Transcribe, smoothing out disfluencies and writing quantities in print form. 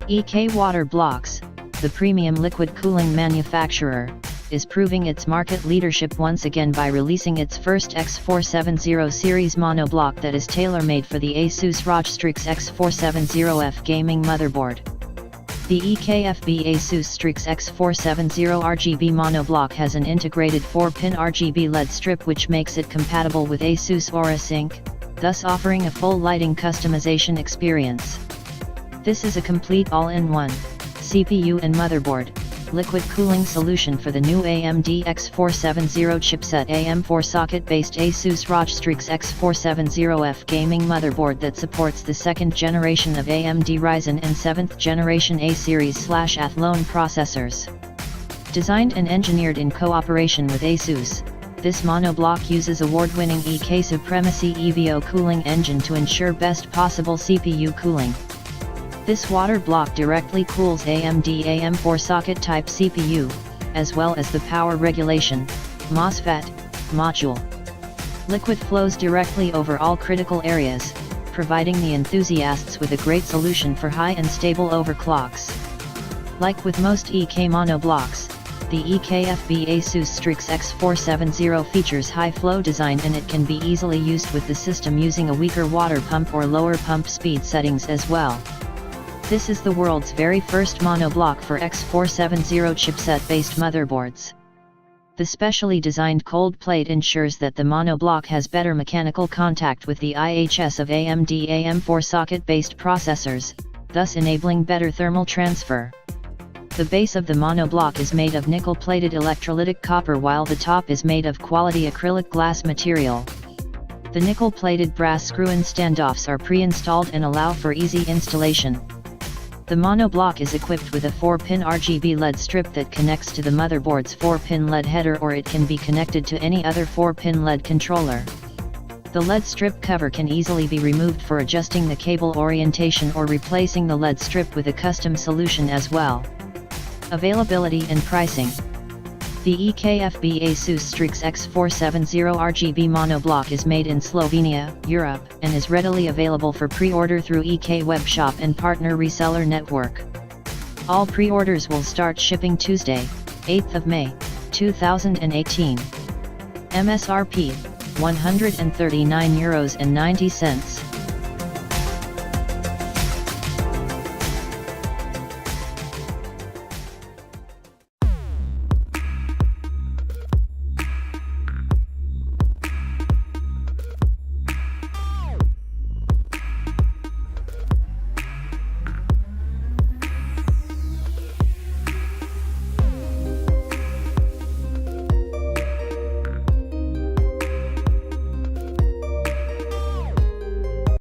EK Water Blocks, the premium liquid cooling manufacturer, is proving its market leadership once again by releasing its first X470 series monoblock that is tailor-made for the ASUS ROG Strix X470F gaming motherboard. The EKFB ASUS Strix X470 RGB monoblock has an integrated 4-pin RGB LED strip which makes it compatible with ASUS Aura Sync, thus offering a full lighting customization experience. This is a complete all-in-one CPU and motherboard liquid cooling solution for the new AMD X470 chipset AM4 socket-based ASUS ROG Strix X470F gaming motherboard that supports the 2nd generation of AMD Ryzen and 7th generation A-series/Athlone processors. Designed and engineered in cooperation with ASUS, this monoblock uses award-winning EK Supremacy EVO cooling engine to ensure best possible CPU cooling. This water block directly cools AMD AM4 socket-type CPU, as well as the power regulation MOSFET module. Liquid flows directly over all critical areas, providing the enthusiasts with a great solution for high and stable overclocks. Like with most EK monoblocks, the EKFB ASUS Strix X470 features high-flow design and it can be easily used with the system using a weaker water pump or lower pump speed settings as well. This is the world's very first monoblock for X470 chipset-based motherboards. The specially designed cold plate ensures that the monoblock has better mechanical contact with the IHS of AMD AM4 socket-based processors, thus enabling better thermal transfer. The base of the monoblock is made of nickel-plated electrolytic copper while the top is made of quality acrylic glass material. The nickel-plated brass screw-in standoffs are pre-installed and allow for easy installation. The monoblock is equipped with a 4-pin RGB LED strip that connects to the motherboard's 4-pin LED header, or it can be connected to any other 4-pin LED controller. The LED strip cover can easily be removed for adjusting the cable orientation or replacing the LED strip with a custom solution as well. Availability and pricing. The EKFB ASUS Strix X470 RGB monoblock is made in Slovenia, Europe, and is readily available for pre-order through EK Webshop and partner reseller network. All pre-orders will start shipping Tuesday, 8th of May, 2018. MSRP, €139.90.